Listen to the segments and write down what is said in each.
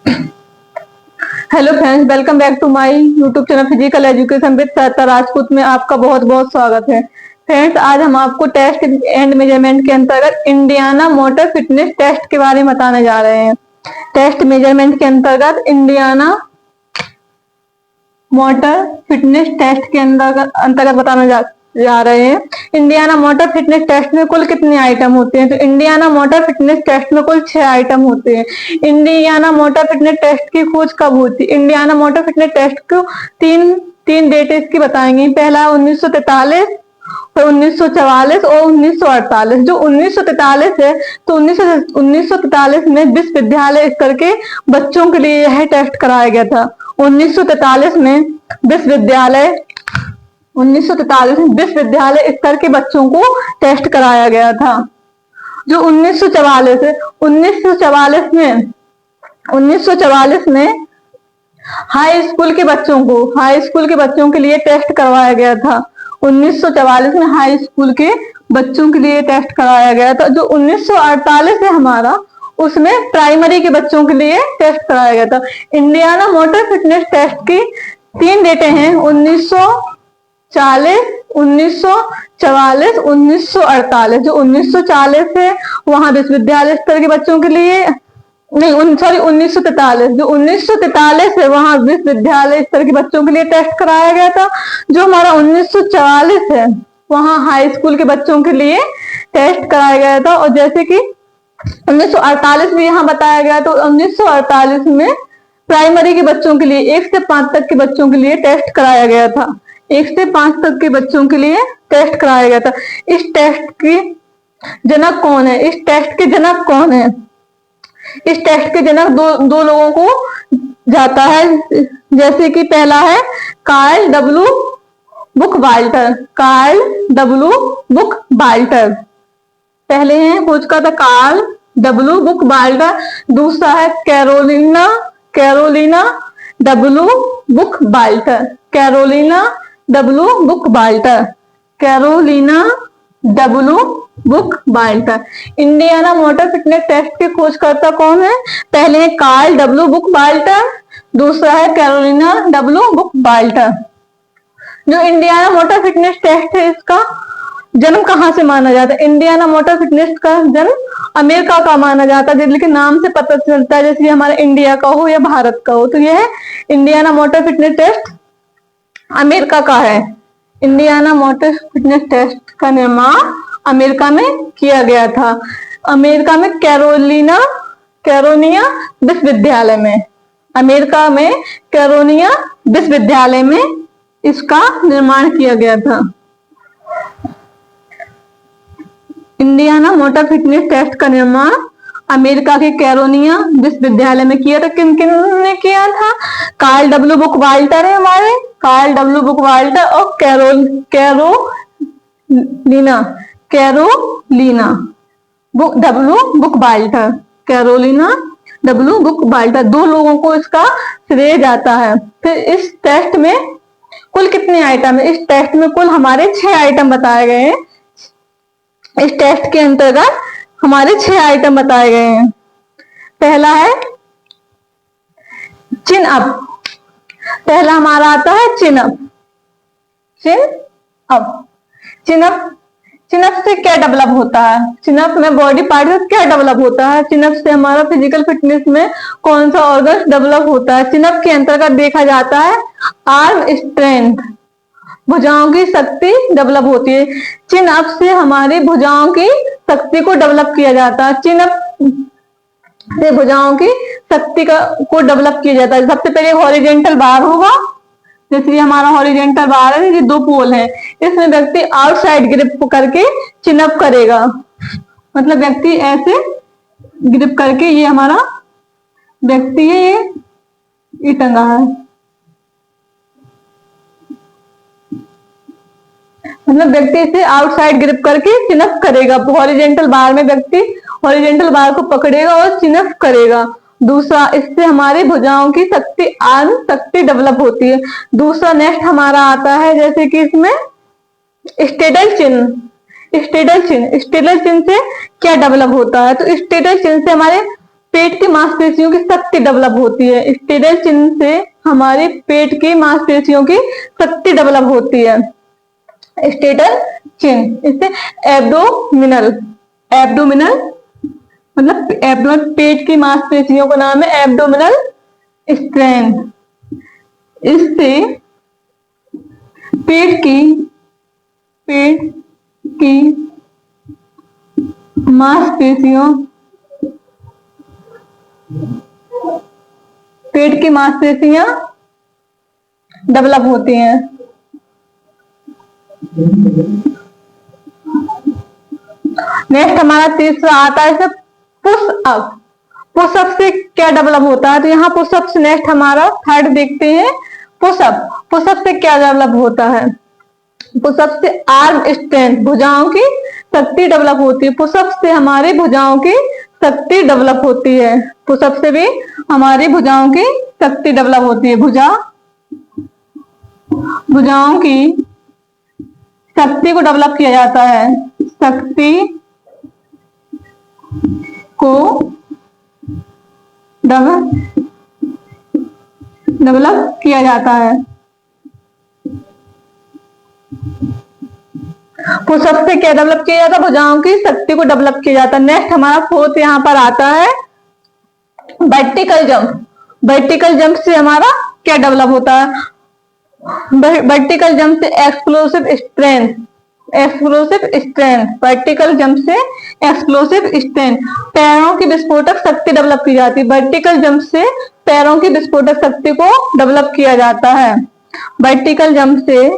Hello friends, welcome back to my YouTube channel physical education with Sarita Rajput में आपका बहुत बहुत स्वागत है। फ्रेंड्स, आज हम आपको टेस्ट एंड मेजरमेंट के अंतर्गत इंडियाना मोटर फिटनेस टेस्ट के बारे में बताने जा रहे हैं। टेस्ट मेजरमेंट के अंतर्गत इंडियाना मोटर फिटनेस टेस्ट के अंतर्गत बताने जा रहे हैं। इंडियाना मोटर फिटनेस टेस्ट में कुल कितने आइटम होते हैं? तो इंडियाना मोटर फिटनेस टेस्ट में कुल 6 आइटम होते हैं। इंडियाना मोटर फिटनेस टेस्ट की खोज कब हुई थी? इंडियाना मोटर फिटनेस टेस्ट को तीन तीन डेट इसकी बताएंगे। पहला 1943, तो 1944 और 1948। जो 1943 है, तो 1943 में विश्वविद्यालय स्तर के बच्चों के लिए यह टेस्ट कराया गया था। 1943 में विश्वविद्यालय 1943 में विश्वविद्यालय स्तर के बच्चों को टेस्ट कराया गया था। जो 1944 है, 1944 में हाई स्कूल के बच्चों के लिए टेस्ट करवाया गया था। 1944 में हाई स्कूल के बच्चों के लिए टेस्ट कराया गया था। जो 1948 है हमारा, उसमें प्राइमरी के बच्चों के लिए टेस्ट कराया गया था। इंडियाना मोटर फिटनेस टेस्ट की 3 डेटें हैं: 1940, 1944, 1948। जो 1940 है वहां विश्वविद्यालय स्तर के बच्चों के लिए, नहीं सॉरी 1943, जो 1943 है वहां विश्वविद्यालय स्तर के बच्चों के लिए टेस्ट कराया गया था। जो हमारा 1944 है वहां हाई स्कूल के बच्चों के लिए टेस्ट कराया गया था। और जैसे कि 1948 में यहाँ बताया गया, तो 1948 में प्राइमरी के बच्चों के लिए 1 से 5 तक के बच्चों के लिए टेस्ट कराया गया था। 1 से 5 तक के बच्चों के लिए टेस्ट कराया गया था। इस टेस्ट के जनक कौन है? इस टेस्ट के जनक कौन है? इस टेस्ट के जनक दो लोगों को जाता है। जैसे कि पहला है Carl W Buchwalter. Carl W Buchwalter पहले हैं खोजकर्ता कार्ल डब्ल्यू बुकवाल्टर। दूसरा है Carolina W Buchwalter. Carolina W Buchwalter. Carolina W Buchwalter. Indiana motor fitness test के खोजकर्ता कौन है? पहले है कार्ल डब्ल्यू बुकवाल्टर, दूसरा है कैरोलिना डब्ल्यू बुकवाल्टर। जो इंडियाना मोटर फिटनेस टेस्ट है, इसका जन्म कहां से माना जाता है? इंडियाना मोटर फिटनेस का जन्म अमेरिका का माना जाता है, लेकिन नाम से पता चलता है जैसे हमारा इंडिया का हो या भारत का हो। तो यह Indiana motor fitness test America का है। इंडियाना मोटर फिटनेस टेस्ट का निर्माण अमेरिका में किया गया था। अमेरिका में कैरोलिना विश्वविद्यालय में। अमेरिका में कैरोलिना विश्वविद्यालय में इसका निर्माण किया गया था। इंडियाना मोटर फिटनेस टेस्ट का निर्माण अमेरिका के कैरोलिना विश्वविद्यालय में किया था। किन किन ने किया था? कार्ल डब्ल्यू बुकवाल्टर है हमारे, कार्ल डब्ल्यू बुकवाल्टर और Carolina W Buchwalter. Carolina W बुकवाल्टर, 2 लोगों को इसका श्रेय जाता है। फिर इस टेस्ट में कुल कितने आइटम है? इस टेस्ट में कुल हमारे 6 आइटम बताए गए हैं। इस टेस्ट के अंतर्गत हमारे 6 आइटम बताए गए हैं। पहला है चिन अप। पहला हमारा आता है चिन अप। चिन अप से क्या डेवलप होता है? चिन अप में बॉडी पार्ट से क्या डेवलप होता है? चिन अप से हमारा फिजिकल फिटनेस में कौन सा ऑर्गन डेवलप होता है? चिन अप के अंतर्गत देखा जाता है आर्म स्ट्रेंथ, भुजाओं की शक्ति डेवलप होती है। चिन अप से हमारी भुजाओं की शक्ति को डेवलप किया जाता है। चिन अप से भुजाओं की शक्ति को डेवलप किया जाता है। सबसे पहले हॉरिजेंटल बार होगा, जैसे हमारा हॉरिजेंटल बार है, ये 2 पोल है। इसमें व्यक्ति आउटसाइड ग्रिप करके चिन अप करेगा, मतलब व्यक्ति ऐसे ग्रिप करके, ये हमारा व्यक्ति है, ये टंगा है, मतलब व्यक्ति इसे आउटसाइड ग्रिप करके चिन अप करेगा। हॉरिजेंटल बार में व्यक्ति हॉरिजेंटल बार को पकड़ेगा और चिन अप करेगा। दूसरा, इससे हमारी भुजाओं की शक्ति, आर्म शक्ति डेवलप होती है। दूसरा नेक्स्ट हमारा आता है, जैसे कि इसमें स्टेडल चिन से क्या डेवलप होता है? तो स्टेडल चिन से हमारे पेट की मांसपेशियों की शक्ति डेवलप होती है। स्टेडल चिन्ह से हमारे पेट की मांसपेशियों की शक्ति डेवलप होती है। स्टेडल चिन्ह, इससे एब्डोमिनल, एब्डोमिनल मतलब एब्डोमिनल पेट की मांसपेशियों का नाम है एब्डोमिनल स्ट्रेंथ। इससे पेट की मांसपेशियों पेट की मांसपेशियां डेवलप होती हैं। नेक्स्ट हमारा तीसरा आता है पुशअप। पुशअप से क्या डेवलप होता है, तो यहाँ पुशअप से नेक्स्ट हमारा थर्ड देखते हैं पुशअप। पुशअप से क्या डेवलप होता है, पुशअप से आर्म स्ट्रेंथ, भुजाओं की शक्ति डेवलप होती है। पुशअप से हमारी भुजाओं की शक्ति डेवलप होती है। पुशअप से भी हमारी भुजाओं की शक्ति डेवलप होती है। भुजाओं की शक्ति को डेवलप किया जाता है, शक्ति को डेवलप किया जाता है। पुशअप से क्या डेवलप किया जाता है, भुजाओं की शक्ति को डेवलप किया जाता है। नेक्स्ट हमारा फोर्थ यहाँ पर आता है वर्टिकल जंप। वर्टिकल जंप से हमारा क्या डेवलप होता है, वर्टिकल जंप से explosive strength, explosive strength, vertical jump से एक्सप्लोसिव स्ट्रेंथ, पैरों की विस्फोटक शक्ति डेवलप की जाती है। वर्टिकल जंप से पैरों की विस्फोटक शक्ति को डेवलप किया जाता है। वर्टिकल जंप से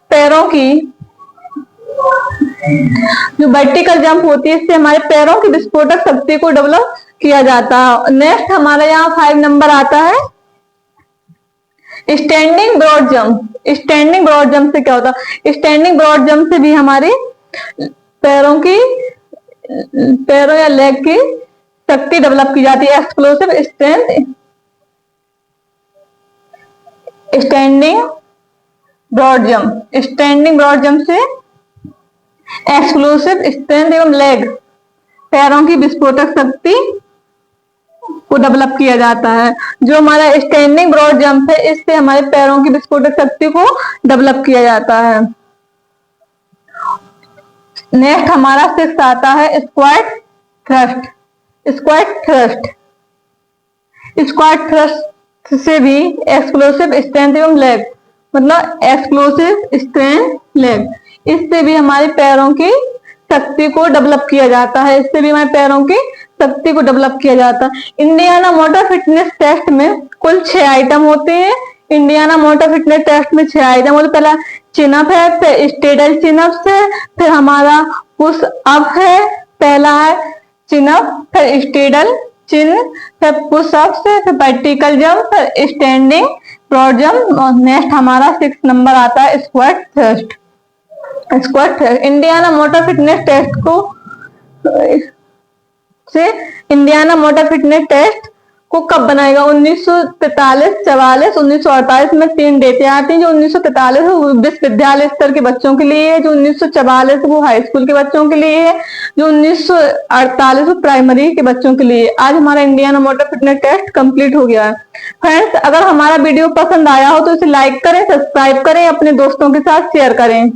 पैरों की जो वर्टिकल जंप होती है, इससे हमारे पैरों की विस्फोटक शक्ति को डेवलप किया जाता है। नेक्स्ट हमारा यहाँ 5 नंबर आता है standing broad jump. Standing broad jump से क्या होता है, स्टैंडिंग ब्रॉड जंप से भी हमारे पैरों या लेग की शक्ति डेवलप की जाती है। Explosive strength, standing broad jump, standing broad jump से एक्सप्लोसिव स्ट्रेंथ एवं लेग, पैरों की विस्फोटक शक्ति को डेवलप किया जाता है। जो हमारा स्टैंडिंग ब्रॉड जंप है, इससे हमारे पैरों की विस्फोटक शक्ति को डेवलप किया जाता है। नेक्स्ट हमारा 6 आता है squat thrust. Squat thrust, squat thrust से भी एक्सप्लोसिव स्ट्रेंथ एवं लेग, मतलब एक्सप्लोसिव स्ट्रेंथ लेग, इससे भी हमारे पैरों की शक्ति को डेवलप किया जाता है। इससे भी हमारे पैरों की शक्ति को डेवलप किया जाता है। इंडियाना मोटर फिटनेस टेस्ट में कुल 6 आइटम होते हैं। इंडियाना मोटर फिटनेस टेस्ट में 6 आइटम होते हैं। पहला चिनअप है, फिर स्टेडल चिनअप है, फिर हमारा पुश अप है, पहला है चिनअप, फिर स्टेडल चिन, फिर पुश अप से, फिर वर्टिकल जंप, फिर स्टैंडिंग ब्रॉड जंप, और नेक्स्ट हमारा 6 नंबर आता है squat thrust. Squat thrust Indiana motor fitness test को से इंडियाना मोटर फिटनेस टेस्ट को कब बनाएगा, 1943, 44, 1948 में 3 डेटें आती हैं। जो 1943 है वो विश्वविद्यालय स्तर के बच्चों के लिए है, जो 1944 वो हाई स्कूल के बच्चों के लिए है, जो 1948 वो प्राइमरी के बच्चों के लिए। आज हमारा Indiana motor fitness test complete हो गया है। फ्रेंड्स, अगर हमारा वीडियो पसंद आया हो तो इसे लाइक करें, सब्सक्राइब करें, अपने दोस्तों के साथ शेयर करें।